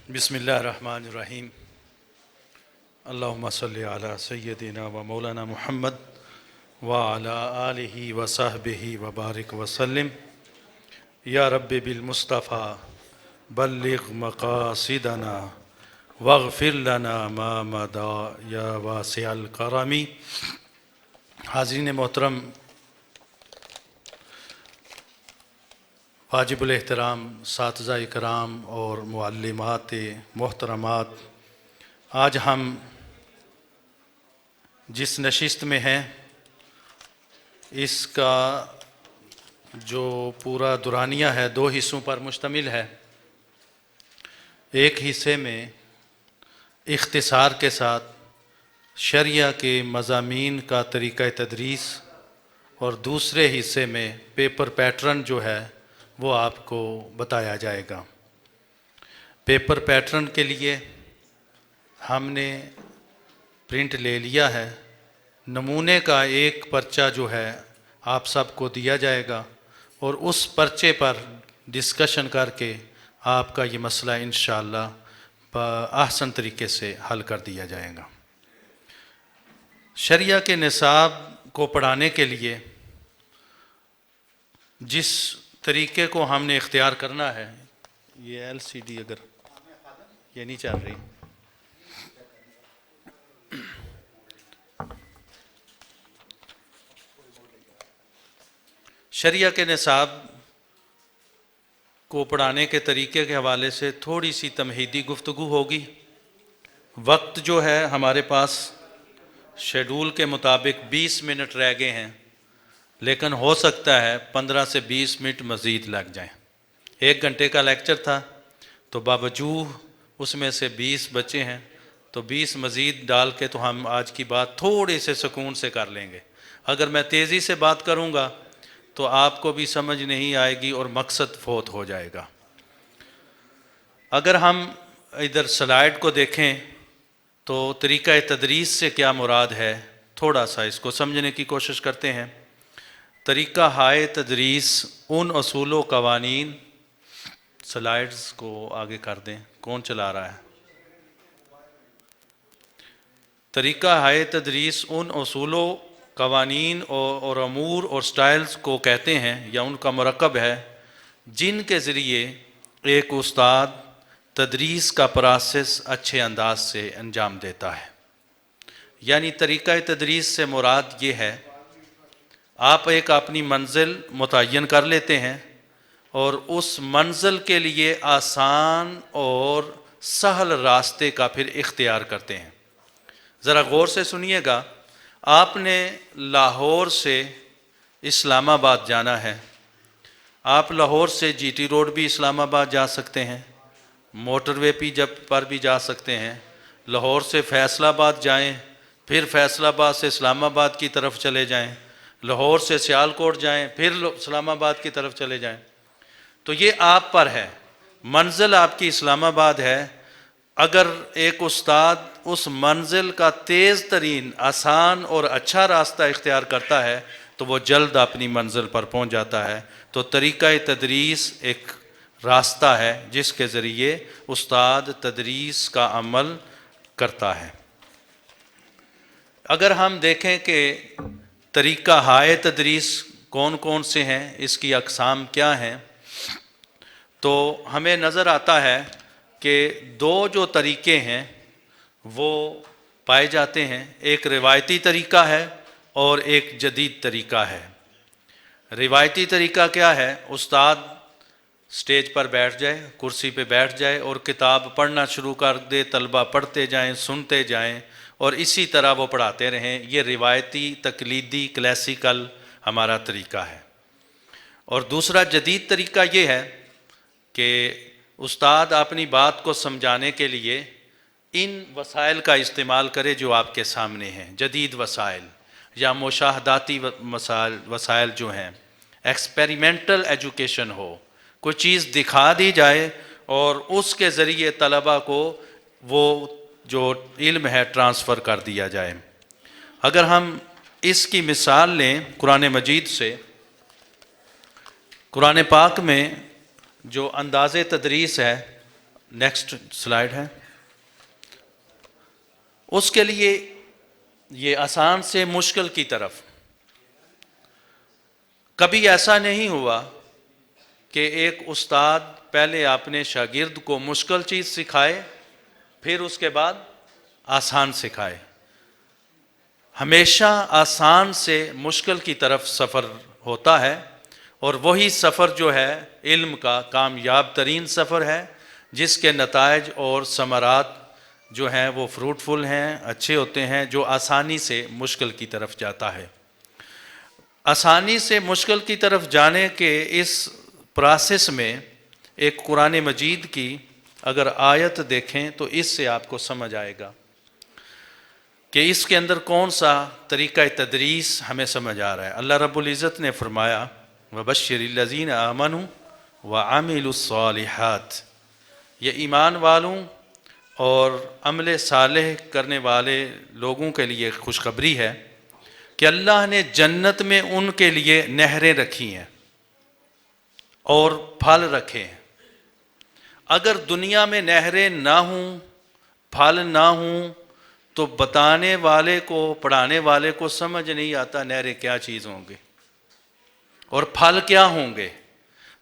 بسم اللہ الرحمن الرحیم اللہم صلی علی سیدنا و مولانا محمد وعلی آلہ و صحبہ وبارک وسلم یا رب بالمصطفیٰ بلغ مقاصدنا واغفر لنا ما مضى یا واسع الکرم۔ حاضرین محترم، واجب الاحترام اساتذہ کرام اور معلمات محترمات، آج ہم جس نشست میں ہیں اس کا جو پورا دورانیہ ہے دو حصوں پر مشتمل ہے۔ ایک حصے میں اختصار کے ساتھ شرعیہ کے مضامین کا طریقہ تدریس اور دوسرے حصے میں پیپر پیٹرن جو ہے وہ آپ کو بتایا جائے گا۔ پیپر پیٹرن کے لیے ہم نے پرنٹ لے لیا ہے، نمونے کا ایک پرچہ جو ہے آپ سب کو دیا جائے گا اور اس پرچے پر ڈسکشن کر کے آپ کا یہ مسئلہ انشاءاللہ بآحسن طریقے سے حل کر دیا جائے گا۔ شرعیہ کے نصاب کو پڑھانے کے لیے جس طریقے کو ہم نے اختیار کرنا ہے، یہ ایل سی ڈی اگر یہ نہیں چل رہی، شرعیہ کے نصاب کو پڑھانے کے طریقے کے حوالے سے تھوڑی سی تمہیدی گفتگو ہوگی۔ وقت جو ہے ہمارے پاس شیڈول کے مطابق 20 منٹ رہ گئے ہیں، لیکن ہو سکتا ہے 15 سے 20 منٹ مزید لگ جائیں۔ 1 گھنٹے کا لیکچر تھا تو باوجود اس میں سے 20 بچے ہیں تو 20 مزید ڈال کے تو ہم آج کی بات تھوڑے سے سکون سے کر لیں گے۔ اگر میں تیزی سے بات کروں گا تو آپ کو بھی سمجھ نہیں آئے گی اور مقصد فوت ہو جائے گا۔ اگر ہم ادھر سلائیڈ کو دیکھیں تو طریقہ تدریس سے کیا مراد ہے، تھوڑا سا اس کو سمجھنے کی کوشش کرتے ہیں۔ طریقہ ہائے تدریس ان اصول و قوانین، سلائیڈز کو آگے کر دیں، کون چلا رہا ہے؟ طریقہ ہائے تدریس ان اصول و قوانین اور امور اور سٹائلز کو کہتے ہیں یا ان کا مرکب ہے جن کے ذریعے ایک استاد تدریس کا پروسیس اچھے انداز سے انجام دیتا ہے۔ یعنی طریقہ تدریس سے مراد یہ ہے، آپ ایک اپنی منزل متعین کر لیتے ہیں اور اس منزل کے لیے آسان اور سہل راستے کا پھر اختیار کرتے ہیں۔ ذرا غور سے سنیے گا، آپ نے لاہور سے اسلام آباد جانا ہے، آپ لاہور سے جی ٹی روڈ بھی اسلام آباد جا سکتے ہیں، موٹر وے پر بھی جا سکتے ہیں، لاہور سے فیصل آباد جائیں، پھر فیصل آباد سے اسلام آباد کی طرف چلے جائیں، لاہور سے سیالکوٹ جائیں، پھر اسلام آباد کی طرف چلے جائیں۔ تو یہ آپ پر ہے، منزل آپ کی اسلام آباد ہے۔ اگر ایک استاد اس منزل کا تیز ترین، آسان اور اچھا راستہ اختیار کرتا ہے تو وہ جلد اپنی منزل پر پہنچ جاتا ہے۔ تو طریقہ تدریس ایک راستہ ہے جس کے ذریعے استاد تدریس کا عمل کرتا ہے۔ اگر ہم دیکھیں کہ طریقہ ہائے تدریس کون کون سے ہیں، اس کی اقسام کیا ہیں، تو ہمیں نظر آتا ہے کہ دو جو طریقے ہیں وہ پائے جاتے ہیں، ایک روایتی طریقہ ہے اور ایک جدید طریقہ ہے۔ روایتی طریقہ کیا ہے؟ استاد سٹیج پر بیٹھ جائے، کرسی پہ بیٹھ جائے اور کتاب پڑھنا شروع کر دے، طلبہ پڑھتے جائیں، سنتے جائیں اور اسی طرح وہ پڑھاتے رہیں۔ یہ روایتی تقلیدی کلاسیکل ہمارا طریقہ ہے۔ اور دوسرا جدید طریقہ یہ ہے کہ استاد اپنی بات کو سمجھانے کے لیے ان وسائل کا استعمال کرے جو آپ کے سامنے ہیں، جدید وسائل یا مشاہداتی وسائل جو ہیں، ایکسپیریمنٹل ایجوکیشن ہو، کوئی چیز دکھا دی جائے اور اس کے ذریعے طلبہ کو وہ جو علم ہے ٹرانسفر کر دیا جائے۔ اگر ہم اس کی مثال لیں قرآن مجید سے، قرآن پاک میں جو انداز تدریس ہے، نیکسٹ سلائیڈ ہے. اس کے لیے یہ آسان سے مشکل کی طرف. کبھی ایسا نہیں ہوا کہ ایک استاد پہلے اپنے شاگرد کو مشکل چیز سکھائے پھر اس کے بعد آسان سکھائے. ہمیشہ آسان سے مشکل کی طرف سفر ہوتا ہے، اور وہی سفر جو ہے علم کا کامیاب ترین سفر ہے، جس کے نتائج اور ثمرات جو ہیں وہ فروٹفل ہیں، اچھے ہوتے ہیں، جو آسانی سے مشکل کی طرف جاتا ہے. آسانی سے مشکل کی طرف جانے کے اس پروسیس میں ایک قرآن مجید کی اگر آیت دیکھیں تو اس سے آپ کو سمجھ آئے گا کہ اس کے اندر کون سا طریقہ تدریس ہمیں سمجھ آ رہا ہے. اللہ رب العزت نے فرمایا وَبَشِّرِ الَّذِينَ آمَنُوا وَعَمِلُوا الصَّالِحَاتِ، یہ ایمان والوں اور عمل صالح کرنے والے لوگوں کے لیے خوشخبری ہے کہ اللہ نے جنت میں ان کے لیے نہریں رکھی ہیں اور پھل رکھے ہیں. اگر دنیا میں نہریں نہ ہوں، پھل نہ ہوں، تو بتانے والے کو، پڑھانے والے کو سمجھ نہیں آتا نہریں کیا چیز ہوں گے اور پھل کیا ہوں گے.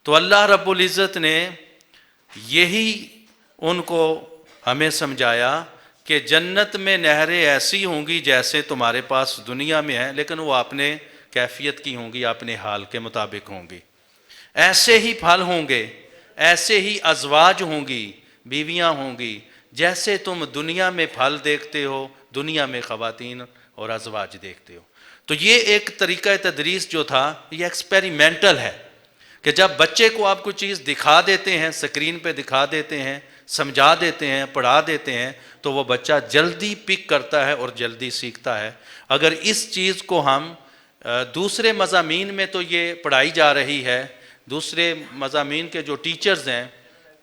تو اللہ رب العزت نے یہی ان کو ہمیں سمجھایا کہ جنت میں نہریں ایسی ہوں گی جیسے تمہارے پاس دنیا میں ہیں، لیکن وہ اپنے کیفیت کی ہوں گی، اپنے حال کے مطابق ہوں گی. ایسے ہی پھل ہوں گے، ایسے ہی ازواج ہوں گی، بیویاں ہوں گی، جیسے تم دنیا میں پھل دیکھتے ہو، دنیا میں خواتین اور ازواج دیکھتے ہو. تو یہ ایک طریقہ تدریس جو تھا یہ ایکسپیریمنٹل ہے کہ جب بچے کو آپ کوئی چیز دکھا دیتے ہیں، سکرین پہ دکھا دیتے ہیں، سمجھا دیتے ہیں، پڑھا دیتے ہیں، تو وہ بچہ جلدی پک کرتا ہے اور جلدی سیکھتا ہے. اگر اس چیز کو ہم دوسرے مضامین میں تو یہ پڑھائی جا رہی ہے، دوسرے مضامین کے جو ٹیچرز ہیں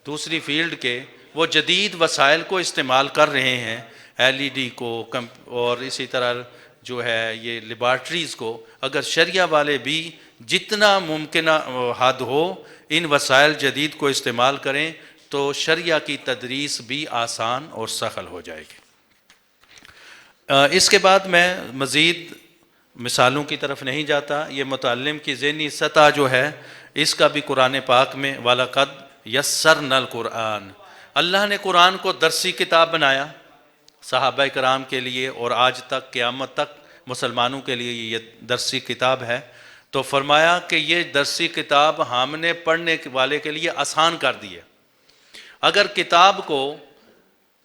دوسری فیلڈ کے، وہ جدید وسائل کو استعمال کر رہے ہیں، LED کو اور اسی طرح جو ہے یہ لیبارٹریز کو. اگر شریعہ والے بھی جتنا ممکنہ حد ہو ان وسائل جدید کو استعمال کریں تو شریعہ کی تدریس بھی آسان اور سہل ہو جائے گی. اس کے بعد میں مزید مثالوں کی طرف نہیں جاتا. یہ متعلم کی ذہنی سطح جو ہے اس کا بھی قرآن پاک میں وَلَقَدْ يَسَّرْنَا الْقُرْآنَ، اللہ نے قرآن کو درسی کتاب بنایا صحابہ کرام کے لیے، اور آج تک قیامت تک مسلمانوں کے لیے یہ درسی کتاب ہے. تو فرمایا کہ یہ درسی کتاب ہم نے پڑھنے والے کے لیے آسان کر دی ہے. اگر کتاب کو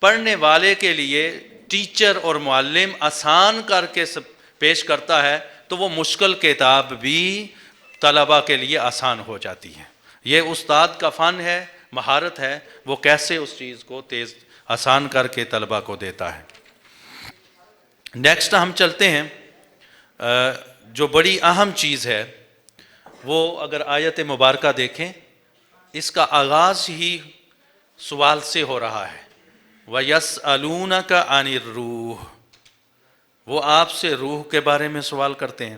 پڑھنے والے کے لیے ٹیچر اور معلم آسان کر کے پیش کرتا ہے تو وہ مشکل کتاب بھی طلبہ کے لیے آسان ہو جاتی ہے. یہ استاد کا فن ہے، مہارت ہے، وہ کیسے اس چیز کو تیز آسان کر کے طلبہ کو دیتا ہے. نیکسٹ ہم چلتے ہیں. جو بڑی اہم چیز ہے وہ اگر آیت مبارکہ دیکھیں، اس کا آغاز ہی سوال سے ہو رہا ہے. وَيَسْأَلُونَكَ عَنِ الرُّوحِ، وہ آپ سے روح کے بارے میں سوال کرتے ہیں.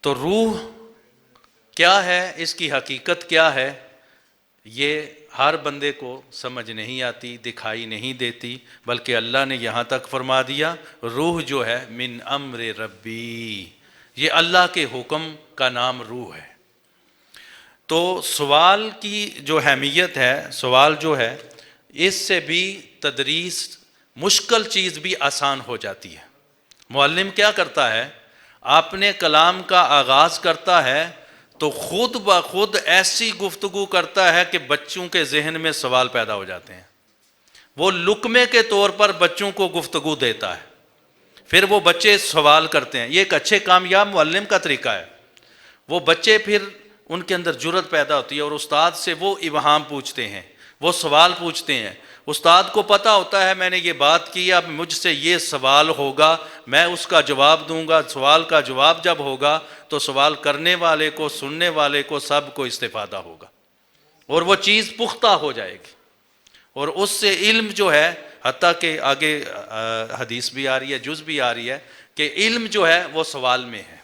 تو روح کیا ہے، اس کی حقیقت کیا ہے، یہ ہر بندے کو سمجھ نہیں آتی، دکھائی نہیں دیتی، بلکہ اللہ نے یہاں تک فرما دیا روح جو ہے من امر ربی، یہ اللہ کے حکم کا نام روح ہے. تو سوال کی جو اہمیت ہے، سوال جو ہے اس سے بھی تدریس مشکل چیز بھی آسان ہو جاتی ہے. معلم کیا کرتا ہے، اپنے کلام کا آغاز کرتا ہے تو خود بخود ایسی گفتگو کرتا ہے کہ بچوں کے ذہن میں سوال پیدا ہو جاتے ہیں. وہ لقمے کے طور پر بچوں کو گفتگو دیتا ہے، پھر وہ بچے سوال کرتے ہیں. یہ ایک اچھے کامیاب معلم کا طریقہ ہے. وہ بچے پھر ان کے اندر جرت پیدا ہوتی ہے اور استاد سے وہ ابہام پوچھتے ہیں، وہ سوال پوچھتے ہیں. استاد کو پتہ ہوتا ہے میں نے یہ بات کی، اب مجھ سے یہ سوال ہوگا، میں اس کا جواب دوں گا. سوال کا جواب جب ہوگا تو سوال کرنے والے کو، سننے والے کو، سب کو استفادہ ہوگا اور وہ چیز پختہ ہو جائے گی. اور اس سے علم جو ہے، حتیٰ کہ آگے حدیث بھی آ رہی ہے، جز بھی آ رہی ہے کہ علم جو ہے وہ سوال میں ہے.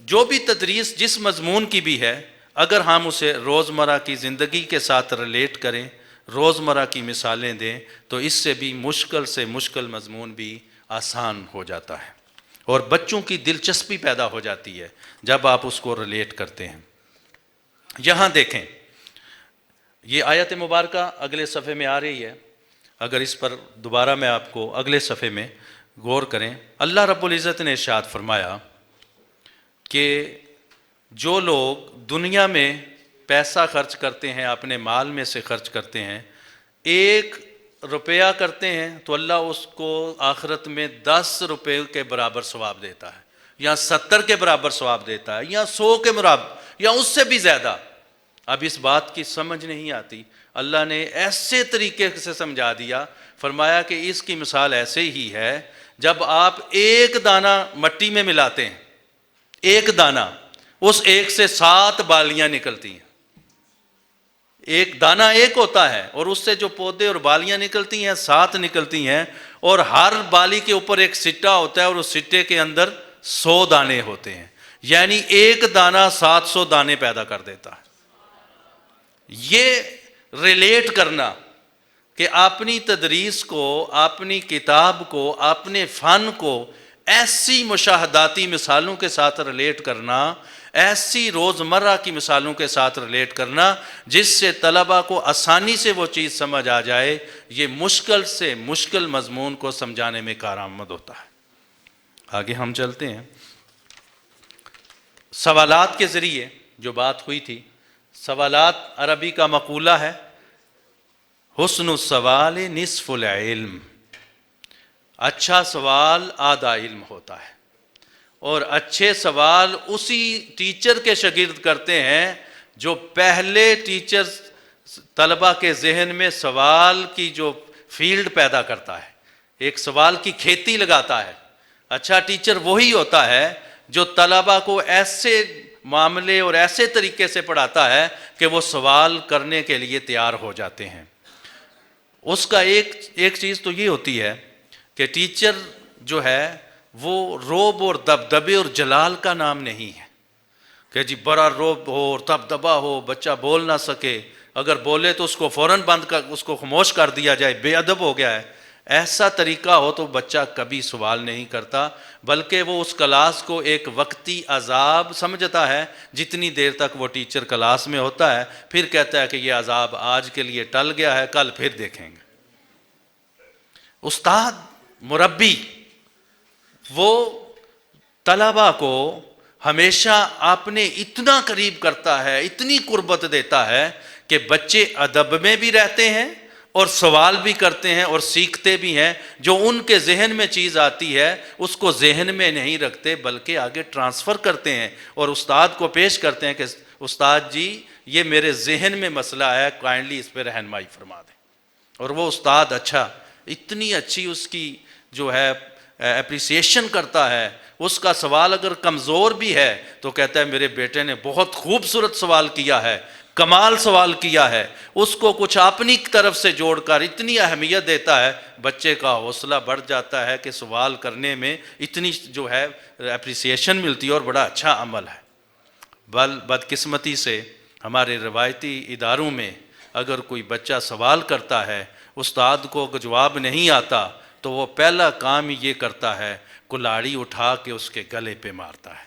جو بھی تدریس جس مضمون کی بھی ہے، اگر ہم اسے روزمرہ کی زندگی کے ساتھ ریلیٹ کریں، روزمرہ کی مثالیں دیں، تو اس سے بھی مشکل سے مشکل مضمون بھی آسان ہو جاتا ہے، اور بچوں کی دلچسپی پیدا ہو جاتی ہے جب آپ اس کو ریلیٹ کرتے ہیں۔ یہاں دیکھیں، یہ آیت مبارکہ اگلے صفحے میں آ رہی ہے، اگر اس پر دوبارہ میں آپ کو اگلے صفحے میں غور کریں، اللہ رب العزت نے ارشاد فرمایا کہ جو لوگ دنیا میں پیسہ خرچ کرتے ہیں، اپنے مال میں سے خرچ کرتے ہیں، 1 روپیہ کرتے ہیں تو اللہ اس کو آخرت میں 10 روپے کے برابر ثواب دیتا ہے، یا 70 کے برابر ثواب دیتا ہے، یا 100 کے برابر، یا اس سے بھی زیادہ۔ اب اس بات کی سمجھ نہیں آتی، اللہ نے ایسے طریقے سے سمجھا دیا، فرمایا کہ اس کی مثال ایسے ہی ہے، جب آپ 1 دانہ مٹی میں ملاتے ہیں، 1 دانہ، اس 1 سے 7 بالیاں نکلتی ہیں۔ 1 دانہ 1 ہوتا ہے، اور اس سے جو پودے اور بالیاں نکلتی ہیں 7 نکلتی ہیں، اور ہر بالی کے اوپر ایک سٹا ہوتا ہے، اور اس سٹے کے اندر 100 دانے ہوتے ہیں، یعنی 1 دانہ 700 دانے پیدا کر دیتا ہے۔ یہ ریلیٹ کرنا کہ اپنی تدریس کو، اپنی کتاب کو، اپنے فن کو ایسی مشاہداتی مثالوں کے ساتھ ریلیٹ کرنا، ایسی روزمرہ کی مثالوں کے ساتھ ریلیٹ کرنا جس سے طلبہ کو آسانی سے وہ چیز سمجھ آ جائے، یہ مشکل سے مشکل مضمون کو سمجھانے میں کارآمد ہوتا ہے۔ آگے ہم چلتے ہیں، سوالات کے ذریعے جو بات ہوئی تھی، سوالات عربی کا مقولہ ہے، حسن السوال نصف العلم، اچھا سوال آدھا علم ہوتا ہے، اور اچھے سوال اسی ٹیچر کے شاگرد کرتے ہیں جو پہلے ٹیچر طلبہ کے ذہن میں سوال کی جو فیلڈ پیدا کرتا ہے، ایک سوال کی کھیتی لگاتا ہے۔ اچھا ٹیچر وہی ہوتا ہے جو طلبہ کو ایسے معاملے اور ایسے طریقے سے پڑھاتا ہے کہ وہ سوال کرنے کے لیے تیار ہو جاتے ہیں۔ اس کا ایک چیز تو یہ ہوتی ہے کہ ٹیچر جو ہے وہ روب اور دبدبے اور جلال کا نام نہیں ہے کہ جی بڑا روب ہو اور دبدبا ہو، بچہ بول نہ سکے، اگر بولے تو اس کو فوراً بند کر، اس کو خاموش کر دیا جائے، بے ادب ہو گیا ہے۔ ایسا طریقہ ہو تو بچہ کبھی سوال نہیں کرتا، بلکہ وہ اس کلاس کو ایک وقتی عذاب سمجھتا ہے، جتنی دیر تک وہ ٹیچر کلاس میں ہوتا ہے، پھر کہتا ہے کہ یہ عذاب آج کے لیے ٹل گیا ہے، کل پھر دیکھیں گے۔ استاد، مربی، وہ طلبہ کو ہمیشہ اپنے اتنا قریب کرتا ہے، اتنی قربت دیتا ہے کہ بچے ادب میں بھی رہتے ہیں اور سوال بھی کرتے ہیں اور سیکھتے بھی ہیں۔ جو ان کے ذہن میں چیز آتی ہے اس کو ذہن میں نہیں رکھتے بلکہ آگے ٹرانسفر کرتے ہیں اور استاد کو پیش کرتے ہیں کہ استاد جی یہ میرے ذہن میں مسئلہ ہے، کائنڈلی اس پہ رہنمائی فرما دیں۔ اور وہ استاد اچھا، اتنی اچھی اس کی جو ہے اپریسیشن کرتا ہے۔ اس کا سوال اگر کمزور بھی ہے تو کہتا ہے میرے بیٹے نے بہت خوبصورت سوال کیا ہے، کمال سوال کیا ہے، اس کو کچھ اپنی طرف سے جوڑ کر اتنی اہمیت دیتا ہے، بچے کا حوصلہ بڑھ جاتا ہے کہ سوال کرنے میں اتنی جو ہے اپریسیشن ملتی ہے اور بڑا اچھا عمل ہے۔ بدقسمتی سے ہمارے روایتی اداروں میں اگر کوئی بچہ سوال کرتا ہے، استاد کو جواب نہیں آتا تو وہ پہلا کام یہ کرتا ہے، کلاڑی اٹھا کے اس کے گلے پہ مارتا ہے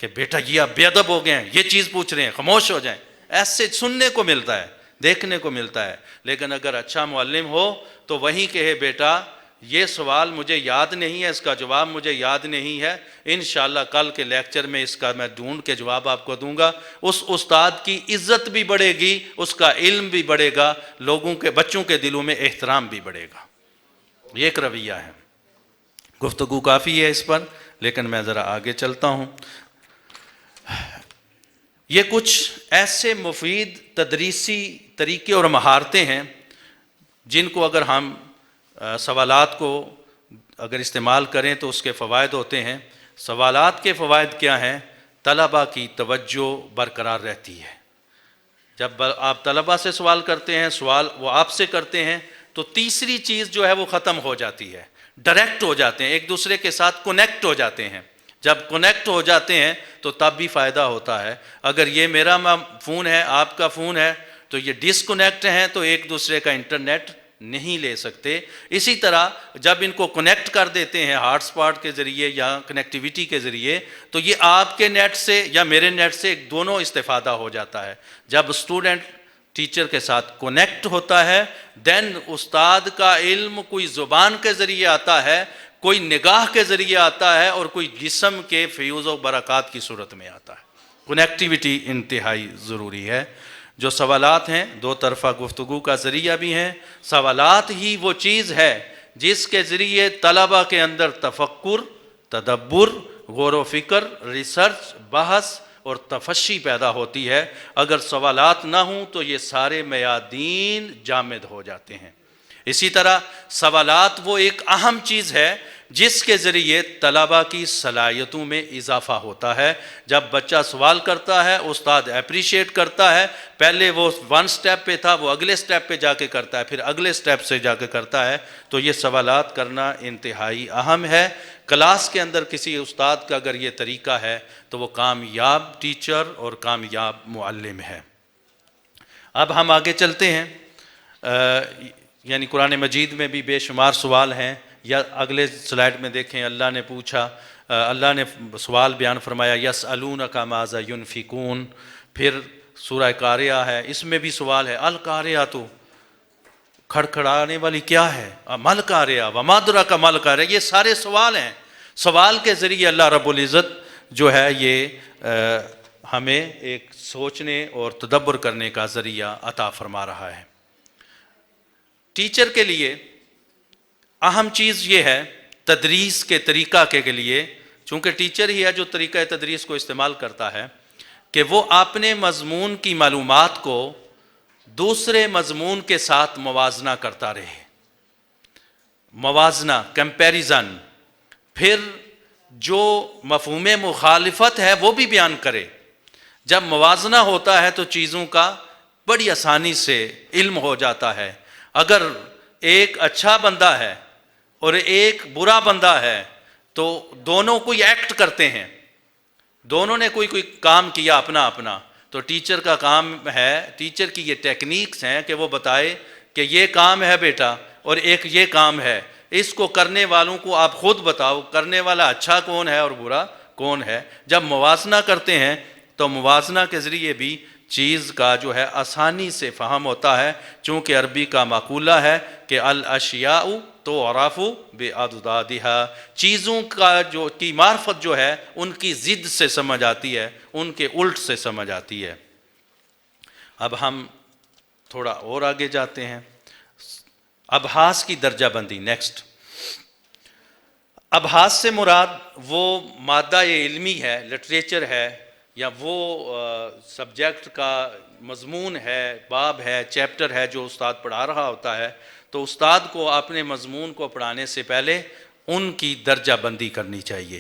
کہ بیٹا یہ آپ بے ادب ہو گئے ہیں، یہ چیز پوچھ رہے ہیں، خاموش ہو جائیں۔ ایسے سننے کو ملتا ہے، دیکھنے کو ملتا ہے۔ لیکن اگر اچھا معلم ہو تو وہیں کہے بیٹا یہ سوال مجھے یاد نہیں ہے، اس کا جواب مجھے یاد نہیں ہے، انشاءاللہ کل کے لیکچر میں اس کا میں ڈھونڈ کے جواب آپ کو دوں گا۔ اس استاد کی عزت بھی بڑھے گی، اس کا علم بھی بڑھے گا، لوگوں کے بچوں کے دلوں میں احترام بھی بڑھے گا۔ یہ ایک رویہ ہے۔ گفتگو کافی ہے اس پر، لیکن میں ذرا آگے چلتا ہوں۔ یہ کچھ ایسے مفید تدریسی طریقے اور مہارتیں ہیں جن کو اگر ہم سوالات کو اگر استعمال کریں تو اس کے فوائد ہوتے ہیں۔ سوالات کے فوائد کیا ہیں؟ طلبہ کی توجہ برقرار رہتی ہے۔ جب آپ طلبہ سے سوال کرتے ہیں، سوال وہ آپ سے کرتے ہیں، تو تیسری چیز جو ہے وہ ختم ہو جاتی ہے، ڈائریکٹ ہو جاتے ہیں، ایک دوسرے کے ساتھ کنیکٹ ہو جاتے ہیں۔ جب کنیکٹ ہو جاتے ہیں تو تب بھی فائدہ ہوتا ہے. اگر یہ میرا فون ہے، آپ کا فون ہے، تو یہ ڈسکنیکٹ ہیں تو ایک دوسرے کا انٹرنیٹ نہیں لے سکتے. اسی طرح جب ان کو کنیکٹ کر دیتے ہیں ہاٹ اسپاٹ کے ذریعے یا کنیکٹیویٹی کے ذریعے، تو یہ آپ کے نیٹ سے یا میرے نیٹ سے دونوں استفادہ ہو جاتا ہے. جب اسٹوڈنٹ ٹیچر کے ساتھ کنیکٹ ہوتا ہے، دین استاد کا علم کوئی زبان کے ذریعے آتا ہے، کوئی نگاہ کے ذریعے آتا ہے، اور کوئی جسم کے فیوز و برکات کی صورت میں آتا ہے. کنیکٹیویٹی انتہائی ضروری ہے. جو سوالات ہیں دو طرفہ گفتگو کا ذریعہ بھی ہیں. سوالات ہی وہ چیز ہے جس کے ذریعے طلبہ کے اندر تفکر، تدبر، غور و فکر، ریسرچ، بحث اور تفشی پیدا ہوتی ہے. اگر سوالات نہ ہوں تو یہ سارے میادین جامد ہو جاتے ہیں. اسی طرح سوالات وہ ایک اہم چیز ہے جس کے ذریعے طلبہ کی صلاحیتوں میں اضافہ ہوتا ہے. جب بچہ سوال کرتا ہے، استاد اپریشیٹ کرتا ہے. پہلے وہ 1 سٹیپ پہ تھا، وہ اگلے سٹیپ پہ جا کے کرتا ہے، پھر اگلے سٹیپ سے جا کے کرتا ہے. تو یہ سوالات کرنا انتہائی اہم ہے. کلاس کے اندر کسی استاد کا اگر یہ طریقہ ہے تو وہ کامیاب ٹیچر اور کامیاب معلم ہے. اب ہم آگے چلتے ہیں. یعنی قرآن مجید میں بھی بے شمار سوال ہیں. یا اگلے سلائیڈ میں دیکھیں، اللہ نے پوچھا، اللہ نے سوال بیان فرمایا یسألونک ماذا ینفقون. پھر سورہ قاریہ ہے، اس میں بھی سوال ہے القاریہ، کھڑکھڑانے والی کیا ہے، مل قاریہ وما ادراک ما القاریہ. یہ سارے سوال ہیں. سوال کے ذریعے اللہ رب العزت جو ہے یہ ہمیں ایک سوچنے اور تدبر کرنے کا ذریعہ عطا فرما رہا ہے. ٹیچر کے لیے اہم چیز یہ ہے تدریس کے طریقہ کے لیے، چونکہ ٹیچر ہی ہے جو طریقہ تدریس کو استعمال کرتا ہے، کہ وہ اپنے مضمون کی معلومات کو دوسرے مضمون کے ساتھ موازنہ کرتا رہے. موازنہ، کمپیریزن. پھر جو مفہوم مخالفت ہے وہ بھی بیان کرے. جب موازنہ ہوتا ہے تو چیزوں کا بڑی آسانی سے علم ہو جاتا ہے. اگر ایک اچھا بندہ ہے اور ایک برا بندہ ہے تو دونوں کوئی ایکٹ کرتے ہیں، دونوں نے کوئی کام کیا اپنا اپنا، تو ٹیچر کا کام ہے، ٹیچر کی یہ ٹیکنیکس ہیں کہ وہ بتائے کہ یہ کام ہے بیٹا اور ایک یہ کام ہے. اس کو کرنے والوں کو آپ خود بتاؤ کرنے والا اچھا کون ہے اور برا کون ہے. جب موازنہ کرتے ہیں تو موازنہ کے ذریعے بھی چیز کا جو ہے آسانی سے فہم ہوتا ہے. چونکہ عربی کا مقولہ ہے کہ الاشیاء تعرف باضدادها، چیزوں کا جو کی معرفت جو ہے ان کی ضد سے سمجھ آتی ہے، ان کے الٹ سے سمجھ آتی ہے. اب ہم تھوڑا اور آگے جاتے ہیں. ابحاث کی درجہ بندی. نیکسٹ، ابحاث سے مراد وہ مادہ علمی ہے، لٹریچر ہے، یا وہ سبجیکٹ کا مضمون ہے، باب ہے، چیپٹر ہے جو استاد پڑھا رہا ہوتا ہے. تو استاد کو اپنے مضمون کو پڑھانے سے پہلے ان کی درجہ بندی کرنی چاہیے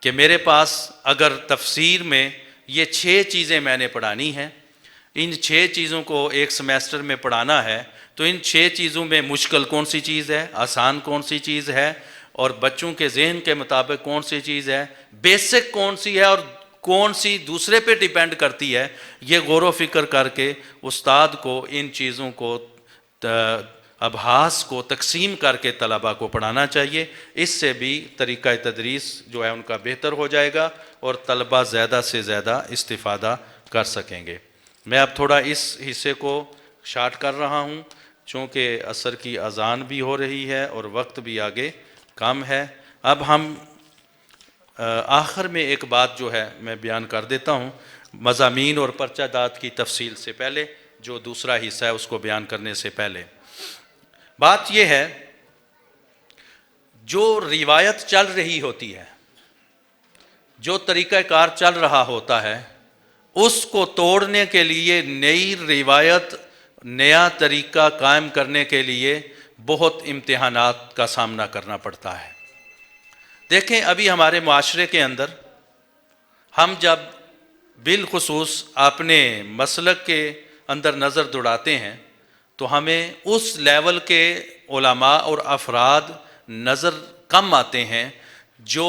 کہ میرے پاس اگر تفسیر میں یہ 6 چیزیں میں نے پڑھانی ہیں، ان 6 چیزوں کو ایک سمیسٹر میں پڑھانا ہے، تو ان 6 چیزوں میں مشکل کون سی چیز ہے، آسان کون سی چیز ہے، اور بچوں کے ذہن کے مطابق کون سی چیز ہے، بیسک کون سی ہے اور کون سی دوسرے پہ ڈیپینڈ کرتی ہے. یہ غور و فکر کر کے استاد کو ان چیزوں کو ابحاث کو تقسیم کر کے طلباء کو پڑھانا چاہیے. اس سے بھی طریقہ تدریس جو ہے ان کا بہتر ہو جائے گا اور طلباء زیادہ سے زیادہ استفادہ کر سکیں گے. میں اب تھوڑا اس حصے کو شارٹ کر رہا ہوں چونکہ عصر کی اذان بھی ہو رہی ہے اور وقت بھی آگے کم ہے. اب ہم آخر میں ایک بات جو ہے میں بیان کر دیتا ہوں مضامین اور پرچہ داد کی تفصیل سے پہلے، جو دوسرا حصہ ہے اس کو بیان کرنے سے پہلے. بات یہ ہے جو روایت چل رہی ہوتی ہے، جو طریقہ کار چل رہا ہوتا ہے، اس کو توڑنے کے لیے نئی روایت، نیا طریقہ قائم کرنے کے لیے بہت امتحانات کا سامنا کرنا پڑتا ہے. دیکھیں ابھی ہمارے معاشرے کے اندر ہم جب بالخصوص اپنے مسلک کے اندر نظر دوڑاتے ہیں تو ہمیں اس لیول کے علماء اور افراد نظر کم آتے ہیں جو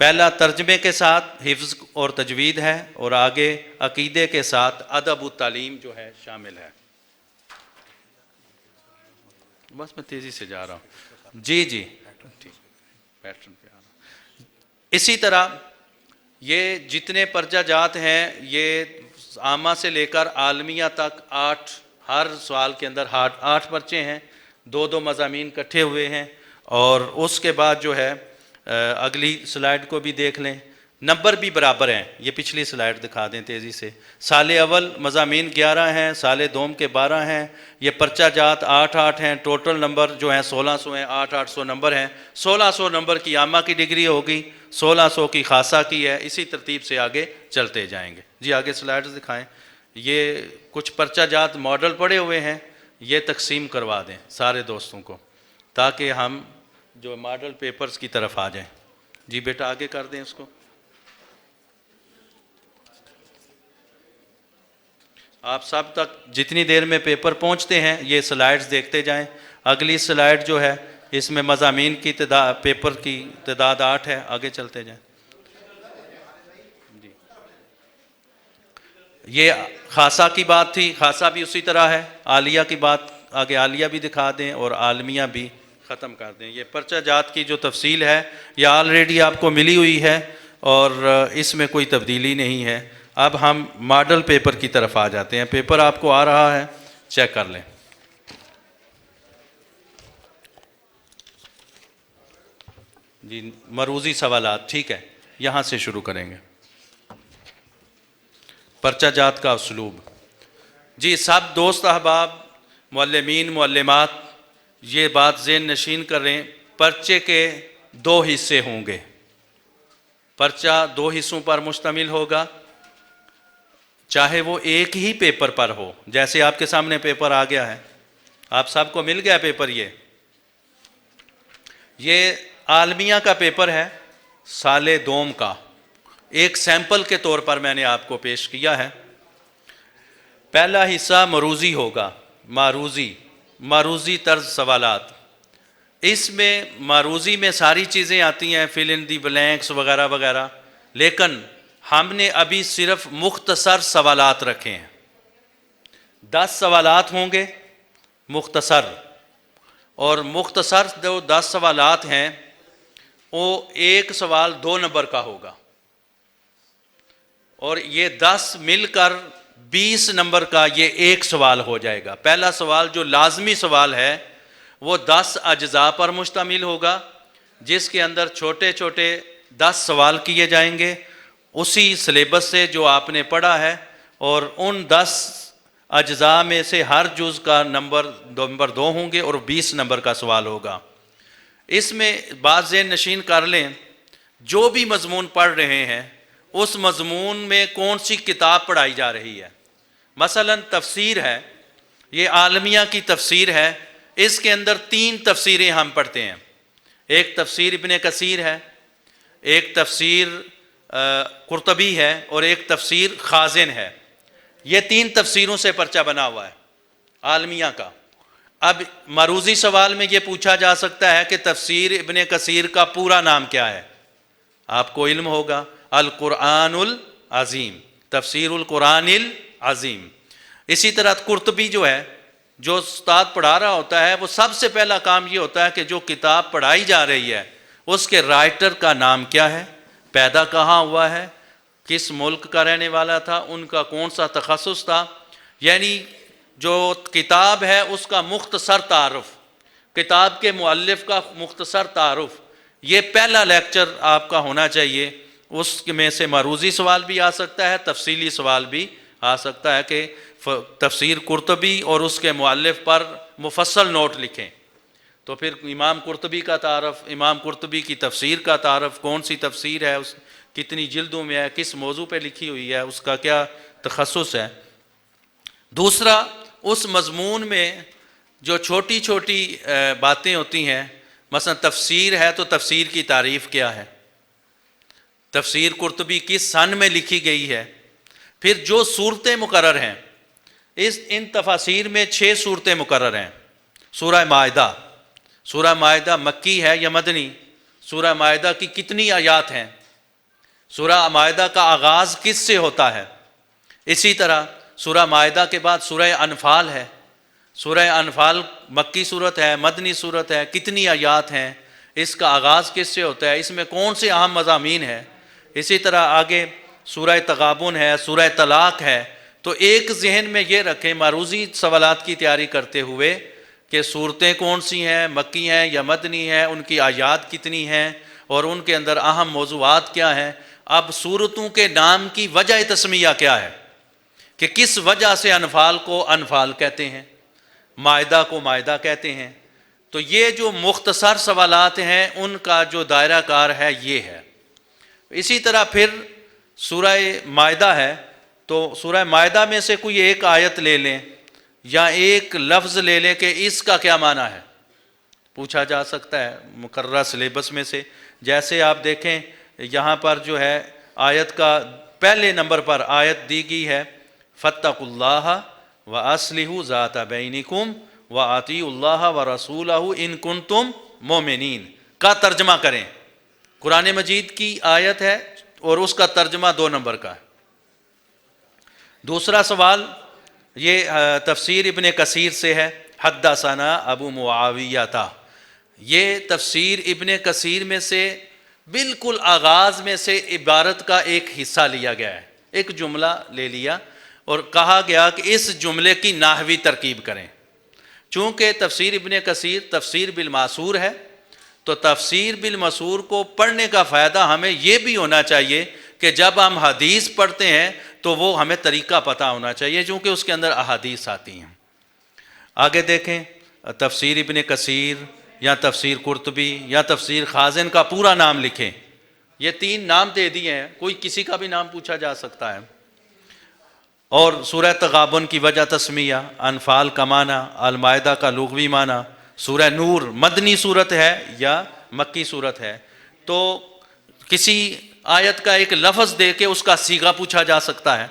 پہلا ترجمے کے ساتھ حفظ اور تجوید ہے، اور آگے عقیدے کے ساتھ ادب و تعلیم جو ہے شامل ہے۔ بس میں تیزی سے جا رہا ہوں، جی پیٹرن پہ آ رہا ہوں۔ اسی طرح یہ جتنے پرچہ جات ہیں، یہ عامہ سے لے کر عالمیہ تک 8، ہر سوال کے اندر 8 پرچے ہیں، 2 مضامین کٹھے ہوئے ہیں۔ اور اس کے بعد جو ہے اگلی سلائیڈ کو بھی دیکھ لیں، نمبر بھی برابر ہیں، یہ پچھلی سلائیڈ دکھا دیں تیزی سے۔ سال اول مضامین 11 ہیں، سال دوم کے 12 ہیں، یہ پرچہ جات 8 ہیں، ٹوٹل نمبر جو ہیں 1600 ہیں، 800 نمبر ہیں۔ 1600 نمبر کی عامہ کی ڈگری ہوگی، 1600 کی خاصہ کی ہے، اسی ترتیب سے آگے چلتے جائیں گے۔ جی آگے سلائیڈز دکھائیں۔ یہ کچھ پرچہ جات ماڈل پڑے ہوئے ہیں، یہ تقسیم کروا دیں سارے دوستوں کو، تاکہ ہم جو ماڈل پیپرز کی طرف آ جائیں۔ جی بیٹا آگے کر دیں اس کو۔ آپ سب تک جتنی دیر میں پیپر پہنچتے ہیں یہ سلائیڈز دیکھتے جائیں۔ اگلی سلائیڈ جو ہے اس میں مضامین کی تعداد، پیپر کی تعداد 8 ہے، آگے چلتے جائیں۔ جی یہ خاصہ کی بات تھی، خاصہ بھی اسی طرح ہے۔ عالیہ کی بات آگے عالیہ بھی دکھا دیں اور عالمیہ بھی ختم کر دیں۔ یہ پرچہ جات کی جو تفصیل ہے یہ آلریڈی آپ کو ملی ہوئی ہے اور اس میں کوئی تبدیلی نہیں ہے۔ اب ہم ماڈل پیپر کی طرف آ جاتے ہیں۔ پیپر آپ کو آ رہا ہے، چیک کر لیں۔ جی مروزی سوالات، ٹھیک ہے، یہاں سے شروع کریں گے۔ پرچہ جات کا اسلوب۔ جی سب دوست احباب، معلمین، معلمات، یہ بات ذہن نشین کریں، پرچے کے 2 حصے ہوں گے۔ پرچہ 2 حصوں پر مشتمل ہوگا، چاہے وہ ایک ہی پیپر پر ہو، جیسے آپ کے سامنے پیپر آ گیا ہے، آپ سب کو مل گیا پیپر۔ یہ عالمیہ کا پیپر ہے، سال دوم کا، ایک سیمپل کے طور پر میں نے آپ کو پیش کیا ہے۔ پہلا حصہ مروزی ہوگا، معروضی طرز سوالات۔ اس میں معروضی میں ساری چیزیں آتی ہیں، فل ان دی بلینکس وغیرہ وغیرہ، لیکن ہم نے ابھی صرف مختصر سوالات رکھے ہیں۔ 10 سوالات ہوں گے مختصر، اور مختصر جو 10 سوالات ہیں وہ ایک سوال 2 نمبر کا ہوگا، اور یہ 10 مل کر 20 نمبر کا یہ ایک سوال ہو جائے گا۔ پہلا سوال جو لازمی سوال ہے وہ 10 اجزاء پر مشتمل ہوگا، جس کے اندر چھوٹے چھوٹے 10 سوال کیے جائیں گے اسی سلیبس سے جو آپ نے پڑھا ہے، اور ان 10 اجزاء میں سے ہر جز کا نمبر 2 ہوں گے اور 20 نمبر کا سوال ہوگا۔ اس میں بات ذہن نشین کر لیں، جو بھی مضمون پڑھ رہے ہیں اس مضمون میں کون سی کتاب پڑھائی جا رہی ہے۔ مثلا تفسیر ہے، یہ عالمیہ کی تفسیر ہے، اس کے اندر 3 تفسیریں ہم پڑھتے ہیں، ایک تفسیر ابن کثیر ہے، ایک تفسیر قرطبی ہے، اور ایک تفسیر خازن ہے۔ یہ 3 تفسیروں سے پرچہ بنا ہوا ہے عالمیہ کا۔ اب معروضی سوال میں یہ پوچھا جا سکتا ہے کہ تفسیر ابن کثیر کا پورا نام کیا ہے، آپ کو علم ہوگا، القرآن العظیم، تفسیر القرآن العظیم۔ اسی طرح قرطبی جو ہے، جو استاد پڑھا رہا ہوتا ہے وہ سب سے پہلا کام یہ ہوتا ہے کہ جو کتاب پڑھائی جا رہی ہے اس کے رائٹر کا نام کیا ہے، پیدا کہاں ہوا ہے، کس ملک کا رہنے والا تھا، ان کا کون سا تخصص تھا، یعنی جو کتاب ہے اس کا مختصر تعارف، کتاب کے مؤلف کا مختصر تعارف، یہ پہلا لیکچر آپ کا ہونا چاہیے۔ اس میں سے معروضی سوال بھی آ سکتا ہے، تفصیلی سوال بھی آ سکتا ہے کہ تفسیر قرطبی اور اس کے مؤلف پر مفصل نوٹ لکھیں، تو پھر امام قرطبی کا تعارف، امام قرطبی کی تفسیر کا تعارف، کون سی تفسیر ہے، اس کتنی جلدوں میں ہے، کس موضوع پہ لکھی ہوئی ہے، اس کا کیا تخصص ہے۔ دوسرا، اس مضمون میں جو چھوٹی چھوٹی باتیں ہوتی ہیں، مثلا تفسیر ہے تو تفسیر کی تعریف کیا ہے، تفسیر قرطبی کس سن میں لکھی گئی ہے، پھر جو صورتیں مقرر ہیں، ان تفاسیر میں 6 صورتیں مقرر ہیں۔ سورہ مائدہ، سورہ مائدہ مکی ہے یا مدنی، سورہ مائدہ کی کتنی آیات ہیں، سورہ مائدہ کا آغاز کس سے ہوتا ہے؟ اسی طرح سورہ مائدہ کے بعد سورہ انفال ہے. سورہ انفال مکی صورت ہے، مدنی صورت ہے، کتنی آیات ہیں؟ اس کا آغاز کس سے ہوتا ہے؟ اس میں کون سے اہم مضامین ہیں؟ اسی طرح آگے سورہ تغابن ہے، سورہ طلاق ہے. تو ایک ذہن میں یہ رکھیں معروضی سوالات کی تیاری کرتے ہوئے کہ صورتیں کون سی ہیں، مکی ہیں یا مدنی ہیں، ان کی آیات کتنی ہیں اور ان کے اندر اہم موضوعات کیا ہیں. اب صورتوں کے نام کی وجہ تسمیہ کیا ہے کہ کس وجہ سے انفال کو انفال کہتے ہیں، مائدہ کو مائدہ کہتے ہیں. تو یہ جو مختصر سوالات ہیں ان کا جو دائرہ کار ہے یہ ہے. اسی طرح پھر سورہ مائدہ ہے، تو سورہ مائدہ میں سے کوئی ایک آیت لے لیں یا ایک لفظ لے لیں کہ اس کا کیا معنی ہے، پوچھا جا سکتا ہے مقررہ سلیبس میں سے. جیسے آپ دیکھیں یہاں پر جو ہے آیت کا پہلے نمبر پر آیت دی گئی ہے فاتقوا اللہ وَأَصْلِحُوا ذَاتَ بَيْنِكُمْ وَأَطِیعُوا اللَّهَ وَرَسُولَهُ إِن كُنتُم مُؤْمِنِین کا ترجمہ کریں. قرآن مجید کی آیت ہے اور اس کا ترجمہ 2 نمبر کا ہے. دوسرا سوال یہ تفسیر ابن کثیر سے ہے، حدثنا ابو معاویہ. یہ تفسیر ابن کثیر میں سے بالکل آغاز میں سے عبارت کا ایک حصہ لیا گیا ہے، ایک جملہ لے لیا اور کہا گیا کہ اس جملے کی نحوی ترکیب کریں. چونکہ تفسیر ابن کثیر تفسیر بالماسور ہے، تو تفسیر بالماسور کو پڑھنے کا فائدہ ہمیں یہ بھی ہونا چاہیے کہ جب ہم حدیث پڑھتے ہیں تو وہ ہمیں طریقہ پتہ ہونا چاہیے، چونکہ اس کے اندر احادیث آتی ہیں. آگے دیکھیں تفسیر ابن کثیر یا تفسیر قرطبی یا تفسیر خازن کا پورا نام لکھیں. یہ 3 نام دے دیے ہیں، کوئی کسی کا بھی نام پوچھا جا سکتا ہے. اور سورہ تغابن کی وجہ تسمیہ، انفال کا معنی، المائدہ کا لغوی معنی، سورہ نور مدنی صورت ہے یا مکی صورت ہے. تو کسی آیت کا ایک لفظ دے کے اس کا صیغہ پوچھا جا سکتا ہے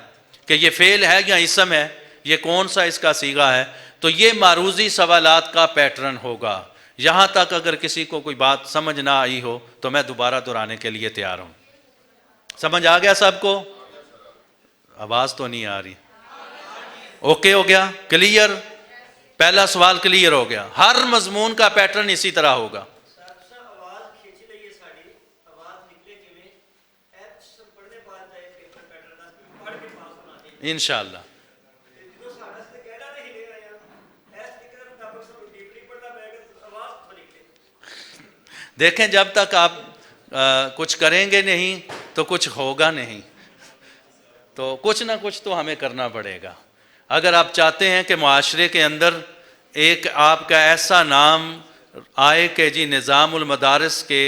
کہ یہ فعل ہے یا اسم ہے، یہ کون سا اس کا صیغہ ہے. تو یہ معروضی سوالات کا پیٹرن ہوگا. یہاں تک اگر کسی کو کوئی بات سمجھ نہ آئی ہو تو میں دوبارہ دہرانے کے لیے تیار ہوں. سمجھ آ گیا سب کو؟ آواز تو نہیں آ رہی. اوکے ہو گیا؟ کلیئر؟ پہلا سوال کلیئر ہو گیا. ہر مضمون کا پیٹرن اسی طرح ہوگا. انشاءاللہ. دیکھیں جب تک آپ کچھ کریں گے نہیں تو کچھ ہوگا نہیں. تو کچھ نہ کچھ تو ہمیں کرنا پڑے گا. اگر آپ چاہتے ہیں کہ معاشرے کے اندر ایک آپ کا ایسا نام آئے کہ جی نظام المدارس کے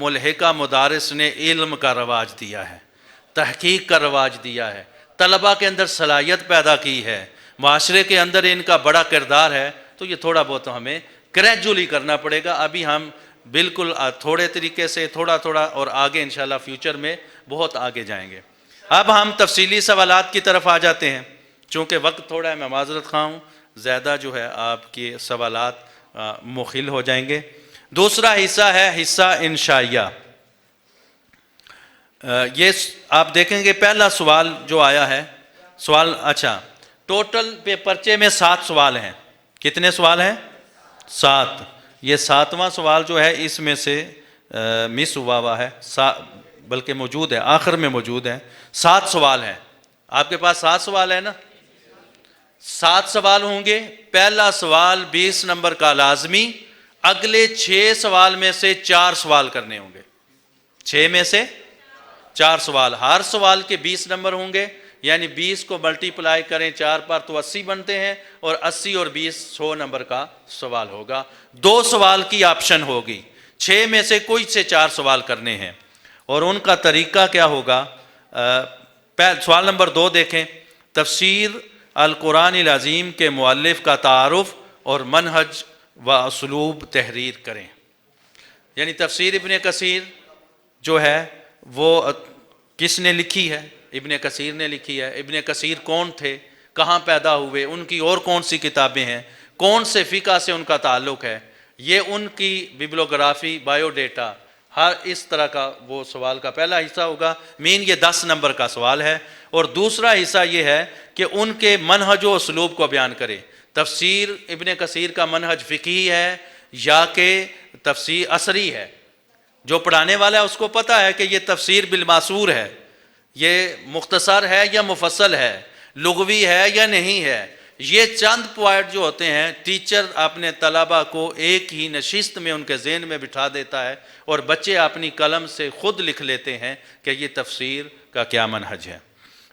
ملحقہ مدارس نے علم کا رواج دیا ہے، تحقیق کا رواج دیا ہے، طلباء کے اندر صلاحیت پیدا کی ہے، معاشرے کے اندر ان کا بڑا کردار ہے، تو یہ تھوڑا بہت ہمیں گریجولی کرنا پڑے گا. ابھی ہم بالکل تھوڑے طریقے سے تھوڑا تھوڑا، اور آگے انشاءاللہ فیوچر میں بہت آگے جائیں گے. اب ہم تفصیلی سوالات کی طرف آ جاتے ہیں. چونکہ وقت تھوڑا ہے، میں معذرت خواہ ہوں، زیادہ جو ہے آپ کے سوالات مخل ہو جائیں گے. دوسرا حصہ ہے حصہ انشائیہ. یہ آپ دیکھیں گے پہلا سوال جو آیا ہے، سوال اچھا ٹوٹل پرچے میں 7 سوال ہیں. کتنے سوال ہیں؟ 7. یہ 7واں سوال جو ہے اس میں سے مس ہوا ہے، بلکہ موجود ہے، آخر میں موجود ہے. 7 سوال ہیں. آپ کے پاس 7 سوال ہے نا؟ 7 سوال ہوں گے. پہلا سوال 20 نمبر کا لازمی، اگلے 6 سوال میں سے 4 سوال کرنے ہوں گے. 6 میں سے 4 سوال، ہر سوال کے 20 نمبر ہوں گے، یعنی 20 کو ملٹیپلائی کریں 4 پر تو 80 بنتے ہیں، اور 80 اور 20 100 نمبر کا سوال ہوگا. 2 سوال کی آپشن ہوگی. 6 میں سے کوئی سے 4 سوال کرنے ہیں، اور ان کا طریقہ کیا ہوگا؟ سوال نمبر 2 دیکھیں. تفسیر القرآن العظیم کے مؤلف کا تعارف اور منہج و اسلوب تحریر کریں. یعنی تفسیر ابن کثیر جو ہے وہ کس نے لکھی ہے؟ ابن کثیر نے لکھی ہے. ابن کثیر کون تھے؟ کہاں پیدا ہوئے؟ ان کی اور کون سی کتابیں ہیں؟ کون سے فقہ سے ان کا تعلق ہے؟ یہ ان کی بیبلوگرافی، بایو ڈیٹا ہر اس طرح کا وہ سوال کا پہلا حصہ ہوگا، مین یہ 10 نمبر کا سوال ہے، اور دوسرا حصہ یہ ہے کہ ان کے منہج و اسلوب کو بیان کرے، تفسیر ابن کثیر کا منہج فقہی ہے یا کہ تفسیر اثری ہے۔ جو پڑھانے والا ہے اس کو پتہ ہے کہ یہ تفسیر بالماسور ہے، یہ مختصر ہے یا مفصل ہے، لغوی ہے یا نہیں ہے۔ یہ چند پوائنٹ جو ہوتے ہیں ٹیچر اپنے طلبہ کو ایک ہی نشست میں ان کے ذہن میں بٹھا دیتا ہے، اور بچے اپنی قلم سے خود لکھ لیتے ہیں کہ یہ تفسیر کا کیا منہج ہے۔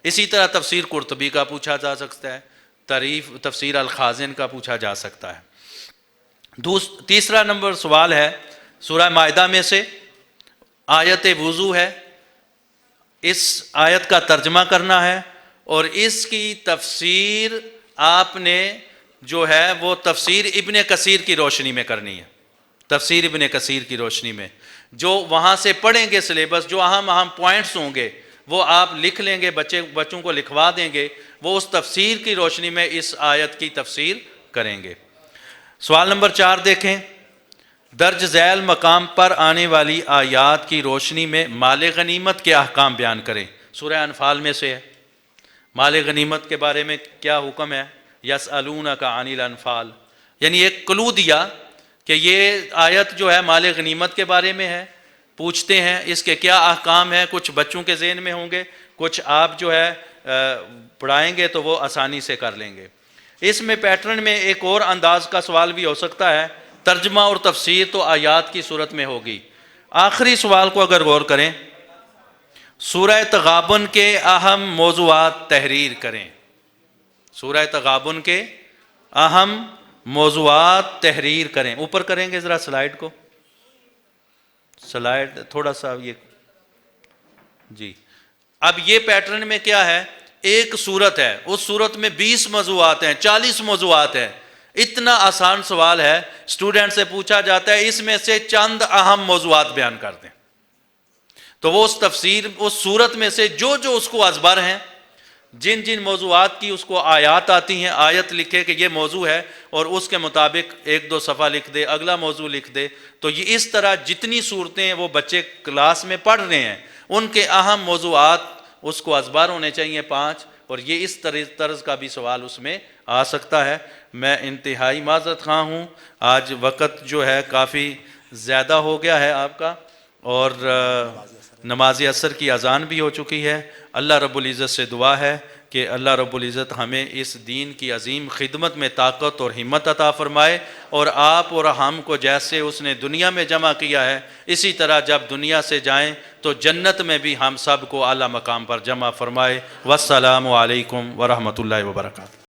اسی طرح تفسیر قرطبی کا پوچھا جا سکتا ہے، تفسیر الخازن کا پوچھا جا سکتا ہے۔ تیسرا نمبر سوال ہے سورہ مائدہ میں سے آیت وضو ہے، اس آیت کا ترجمہ کرنا ہے، اور اس کی تفسیر آپ نے جو ہے وہ تفسیر ابن کثیر کی روشنی میں کرنی ہے، تفسیر ابن کثیر کی روشنی میں۔ جو وہاں سے پڑھیں گے سلیبس، جو اہم پوائنٹس ہوں گے وہ آپ لکھ لیں گے، بچوں کو لکھوا دیں گے، وہ اس تفسیر کی روشنی میں اس آیت کی تفسیر کریں گے۔ سوال نمبر 4 دیکھیں، درج ذیل مقام پر آنے والی آیات کی روشنی میں مال غنیمت کے احکام بیان کریں۔ سورہ انفال میں سے ہے، مال غنیمت کے بارے میں کیا حکم ہے؟ یسألونک عن الانفال، یعنی ایک کلو دیا کہ یہ آیت جو ہے مال غنیمت کے بارے میں ہے، پوچھتے ہیں اس کے کیا احکام ہیں۔ کچھ بچوں کے ذہن میں ہوں گے، کچھ آپ جو ہے پڑھائیں گے تو وہ آسانی سے کر لیں گے۔ اس میں پیٹرن میں ایک اور انداز کا سوال بھی ہو سکتا ہے، ترجمہ اور تفسیر تو آیات کی صورت میں ہوگی۔ آخری سوال کو اگر غور کریں، سورہ تغابن کے اہم موضوعات تحریر کریں۔ سورہ تغابن کے اہم موضوعات تحریر کریں۔ اوپر کریں گے ذرا سلائیڈ کو، سلائیڈ تھوڑا سا یہ جی۔ اب یہ پیٹرن میں کیا ہے، ایک صورت ہے، اس صورت میں 20 موضوعات ہیں، 40 موضوعات ہیں۔ اتنا آسان سوال ہے، اسٹوڈنٹ سے پوچھا جاتا ہے اس میں سے چند اہم موضوعات بیان کر دیں، تو وہ اس تفسیر اس صورت میں سے جو اس کو ازبر ہیں، جن موضوعات کی اس کو آیات آتی ہیں، آیت لکھے کہ یہ موضوع ہے اور اس کے مطابق 1-2 صفحہ لکھ دے، اگلا موضوع لکھ دے۔ تو یہ اس طرح جتنی صورتیں ہیں وہ بچے کلاس میں پڑھ رہے ہیں، ان کے اہم موضوعات اس کو ازبر ہونے چاہیے 5، اور یہ اس طرز کا بھی سوال اس میں آ سکتا ہے۔ میں انتہائی معذرت خواہ ہوں، آج وقت جو ہے کافی زیادہ ہو گیا ہے آپ کا، اور نماز عصر کی اذان بھی ہو چکی ہے۔ اللہ رب العزت سے دعا ہے کہ اللہ رب العزت ہمیں اس دین کی عظیم خدمت میں طاقت اور ہمت عطا فرمائے، اور آپ اور ہم کو جیسے اس نے دنیا میں جمع کیا ہے اسی طرح جب دنیا سے جائیں تو جنت میں بھی ہم سب کو اعلیٰ مقام پر جمع فرمائے۔ والسلام علیکم ورحمۃ اللہ وبرکاتہ۔